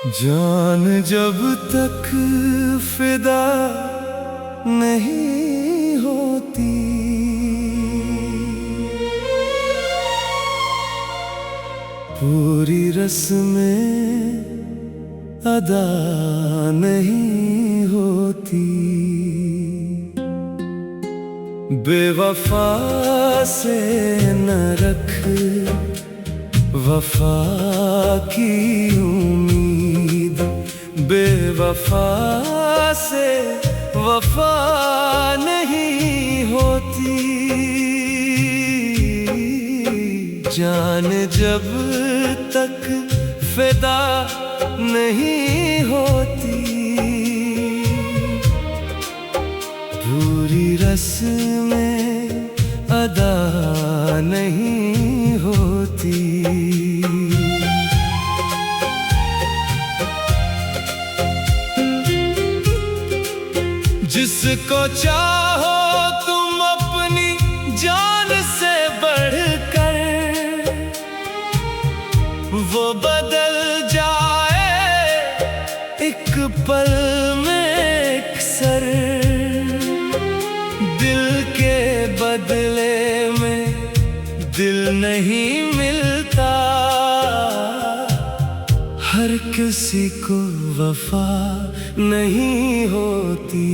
जान जब तक फिदा नहीं होती, पूरी रस्में अदा नहीं होती। बेवफा से न रख वफा की उम्मीद, बेवफा से वफा नहीं होती। जान जब तक फिदा नहीं होती, पूरी रस्में अदा नहीं होती। जिसको चाहो तुम अपनी जान से बढ़कर, वो बदल जाए एक पल में अक्सर। दिल के बदले में दिल नहीं मिलता, हर किसी को वफा नहीं होती।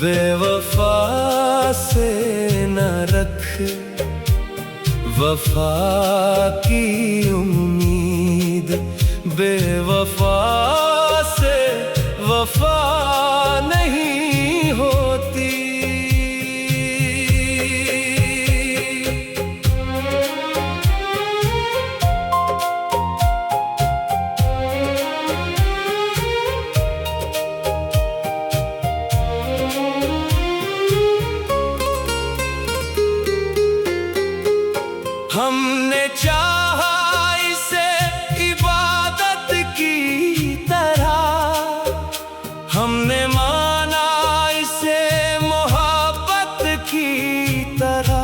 बेवफा से न रख वफा की उम्मीद, बेवफा से वफा नहीं होती। हमने चाहा इसे इबादत की तरह, हमने माना इसे मोहब्बत की तरह।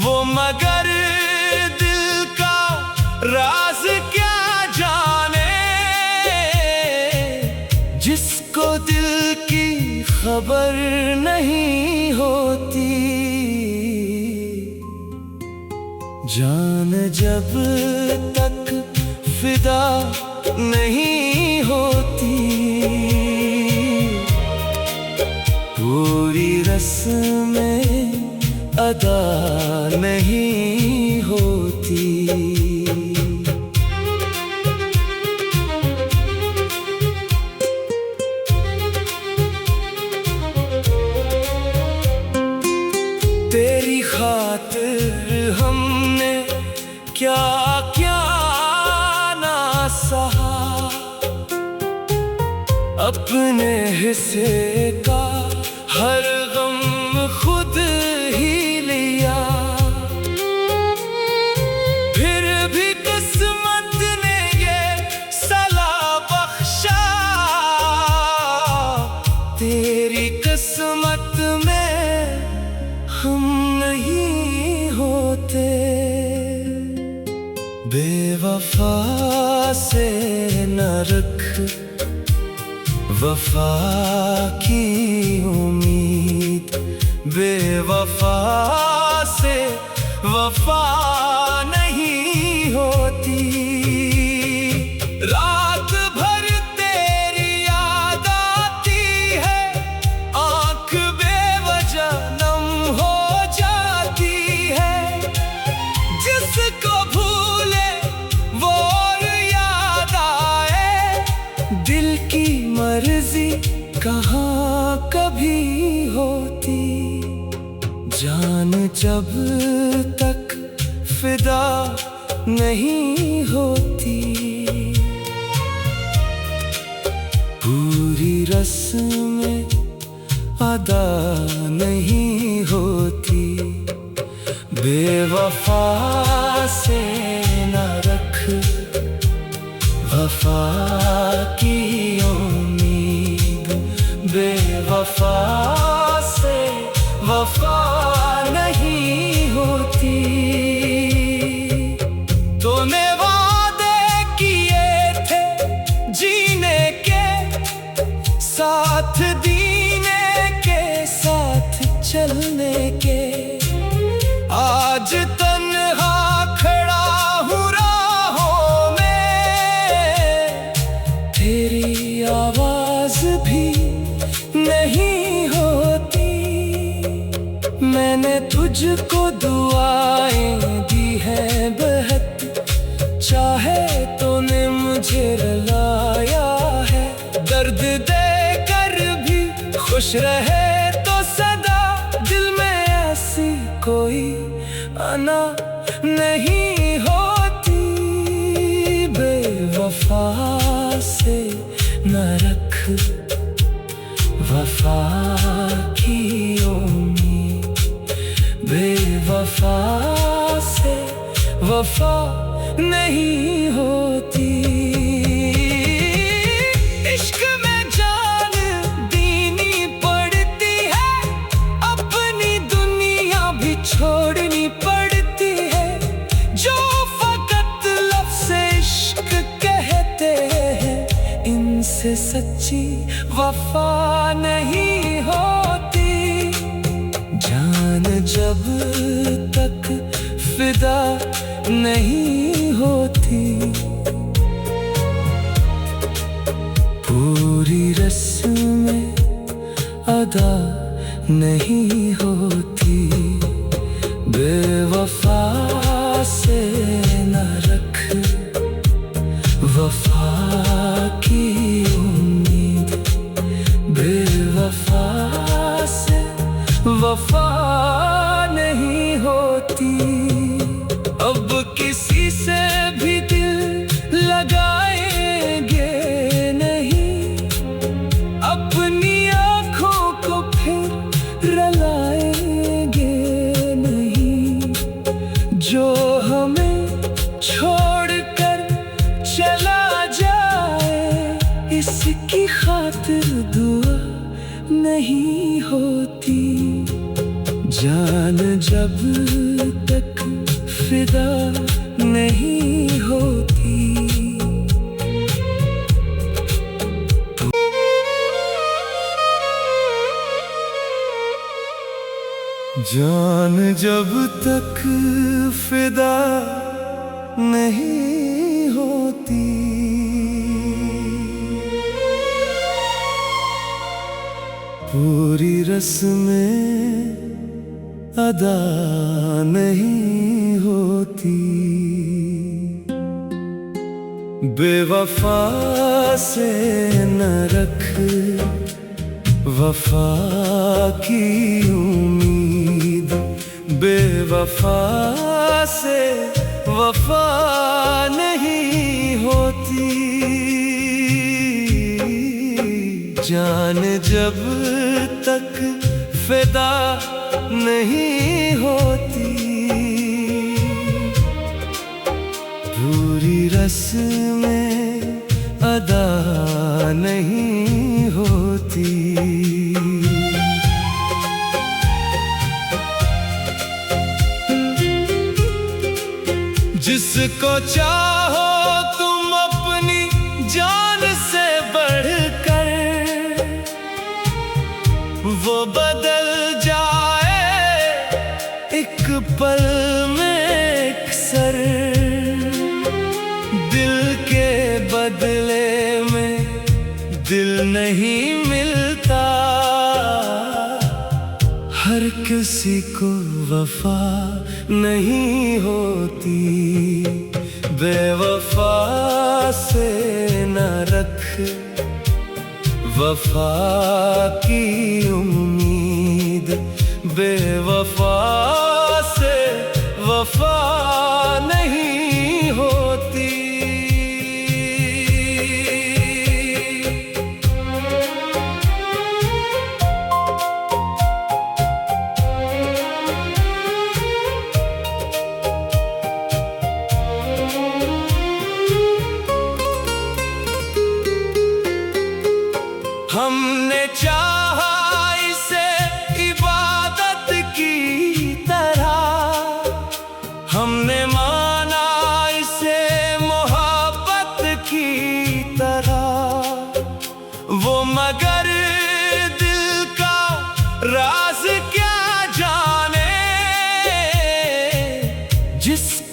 वो मगर दिल का राज क्या जाने, जिसको दिल की खबर नहीं होती। जान जब तक फिदा नहीं होती, पूरी रस्में अदा नहीं होती। तेरी खातिर हमने क्या क्या ना सहा, अपने हिस्से का हर गम खुद ही लिया। फिर भी किस्मत ने ये सला बख्शा, तेरी किस्मत में हम नहीं होते। बेवफा से न रख वफा की उम्मीद, बेवफा से वफा नहीं होती। रात भर तेरी याद आती है, आँख बेवजह नम हो जाती है। जिसको भूले वो याद आए, दिल की मर्जी कहाँ कभी होती। जान जब तक फिदा नहीं होती, पूरी रस्में अदा नहीं होती। बेवफा से न रख वफा की उम्मीद, बेवफा से वफा नहीं होती। तूने वादे किए आज तन्हा खड़ा हूँ राहों में, तेरी आवाज भी नहीं होती। मैंने तुझको दुआएं दी है बहुत, चाहे तूने मुझे रुलाया है। दर्द देकर भी खुश रहे तो सदा, दिल में ऐसी कोई अना नहीं होती। बेवफा से न रख वफा की उम्मीद, बेवफा से वफा नहीं होती। इश्क में जान देनी पड़ती है, अपनी दुनिया भी छोड़नी पड़ती है। जो फकत लफ्ज़ इश्क कहते हैं, इनसे सच्ची वफा नहीं होती। जान जब तक फिदा नहीं होती, पूरी रस्में अदा नहीं होती। बेवफा से न रख वफा की उम्मीद, बेवफा से वफा नहीं होती। अब किसी से भी दिल लगाएंगे नहीं, अपनी आँखों को फिर रुलाएंगे नहीं। जो हमें छोड़कर चला जाए, इसकी खातिर दुआ नहीं होती। जान जब तक फिदा नहीं होती। जान जब तक फिदा नहीं होती, पूरी रस्में अदा नहीं होती। बेवफा से न रख वफा की उम्मीद, बेवफा से वफा नहीं होती। जान जब तक फिदा नहीं होती, पूरी रस्में अदा नहीं होती। जिसको चाहो तुम अपनी जान से बढ़कर, वो बदल जाए एक पल में अक्सर। दिल के बदले में दिल नहीं मिलता, हर किसी को वफा नहीं होती। बेवफा से न रख वफा की उम्मीद, बेवफा से वफा नहीं होती। हमने चाहा इसे इबादत की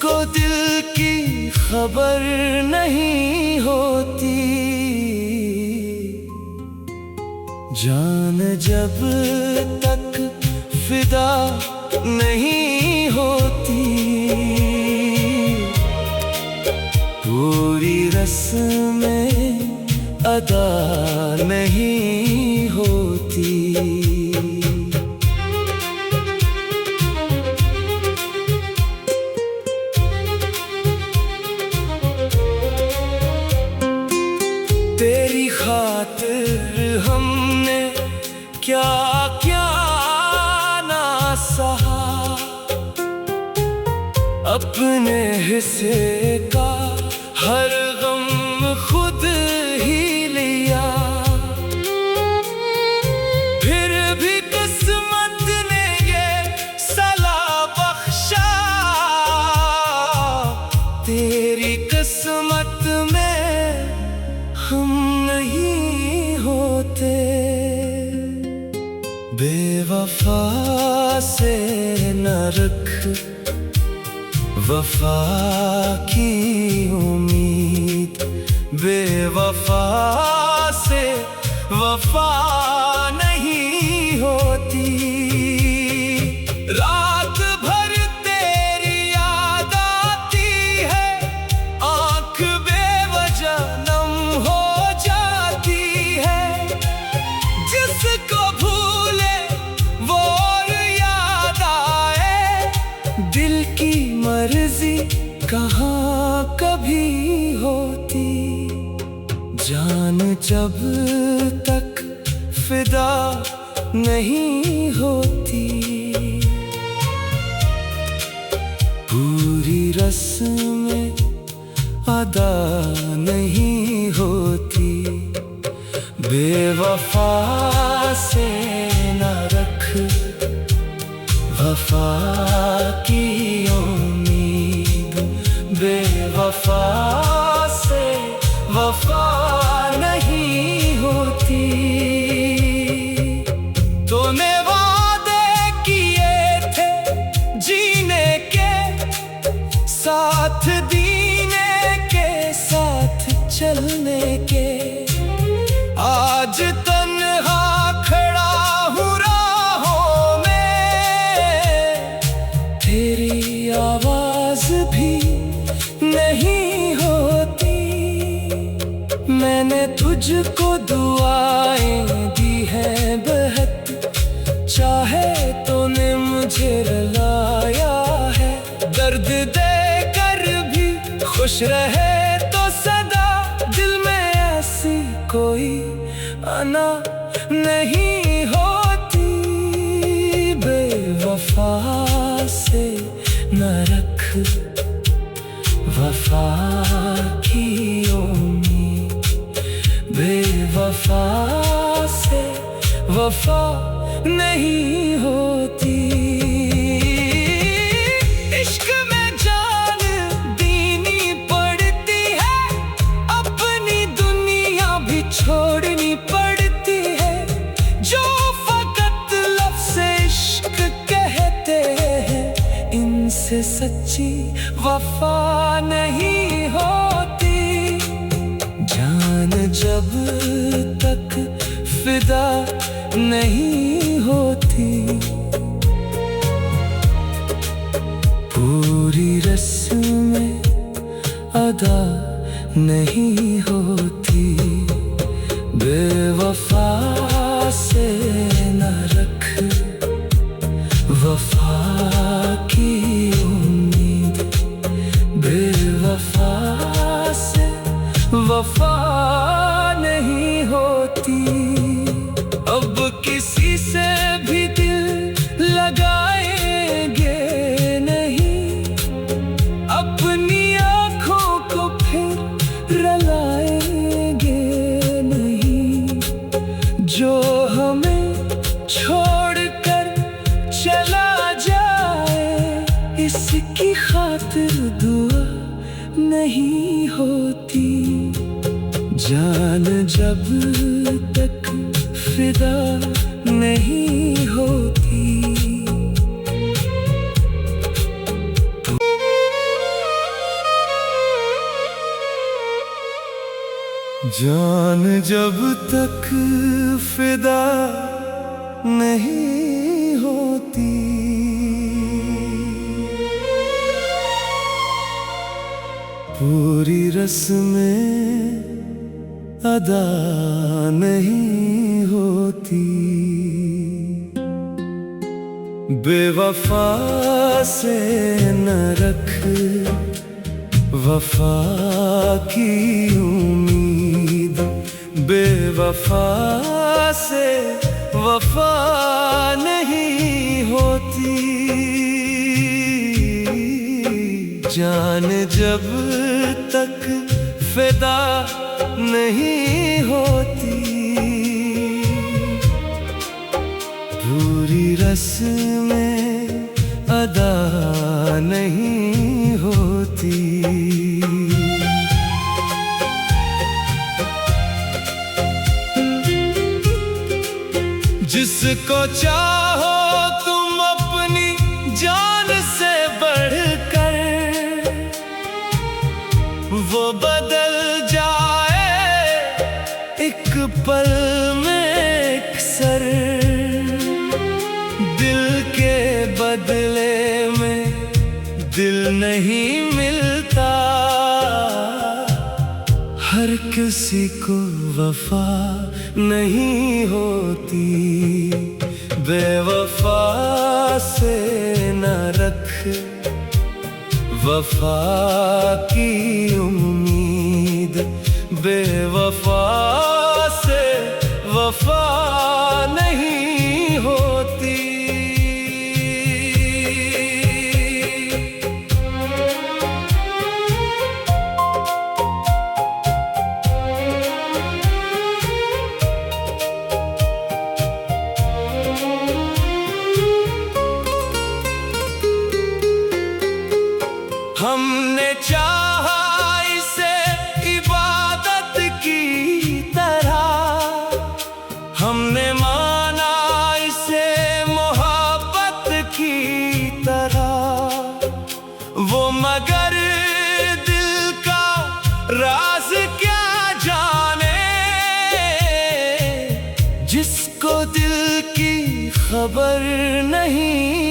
जिसको दिल की खबर नहीं होती, जान जब तक फिदा नहीं होती, पूरी रस्में अदा नहीं होती। तेरी खातिर हमने क्या क्या ना सहा, अपने हिस्से का हर गम खुद ही लिया, फिर भी किस्मत ने ये सला बख्शा। तेरी किस्मत में हम नहीं होते, बेवफा से न रख वफा की उम्मीद, बेवफा से वफा नहीं होती। रात भर तेरी याद आती है, आँख बेवजह नम हो जाती है, जिसको भूले वो याद आए, दिल की मर्जी कहाँ कभी होती, जान जब तक फिदा नहीं होती, पूरी रस्में अदा नहीं होती, बेवफा से न रख वफा की उम्मीद, बेवफा से वफा नहीं होती। तूने वादे किए थे जीने के, साथ दीने के, साथ चलने के, आज तन्हा खड़ा हूँ राहों में, तेरी आवाज भी नहीं होती। मैंने तुझको दुआएं दी है बहुत, चाहे तूने मुझे रुलाया है, दर्द देकर भी खुश रहे तो सदा, दिल में ऐसी कोई अना नहीं होती, बेवफा से न रख वफा की उम्मीद, बेवफा से वफा नहीं होती। इश्क में जान देनी पड़ती है, अपनी दुनिया भी छोड़नी पड़ती है, जो फकत लफ्ज़ इश्क कहते हैं, इनसे सच्ची वफा नहीं होती, जान जब तक फिदा नहीं होती, पूरी रस्में अदा नहीं होती, बेवफा से न रख वफा की उम्मीद, बेवफा से वफा नहीं होती। अब किसी से भी दिल लगाएंगे नहीं, अपनी आँखों को फिर रलाएंगे नहीं, जो हमें छोड़कर चला जाए, इसकी खातिर दुआ नहीं होती, जान जब तक फिदा नहीं होती। जान जब तक फिदा नहीं होती, पूरी रस्में अदा नहीं होती। बेवफा से न रख वफा की उम्मीद, बेवफा से वफा नहीं होती। जान जब तक फिदा नहीं होती, पूरी रस्में अदा नहीं होती। जिसको चाहो तुम अपनी जान से बढ़कर, वो बदल जाए एक पल में अक्सर। दिल के बदले में दिल नहीं मिलता, हर किसी को वफा नहीं होती। बेवफा से न रख वफा की उम्मीद, बेवफा से वफा नहीं होती। हमने चाहा इसे इबादत की तरह, हमने माना इसे मोहब्बत की तरह। वो मगर दिल का राज क्या जाने, जिसको दिल की खबर नहीं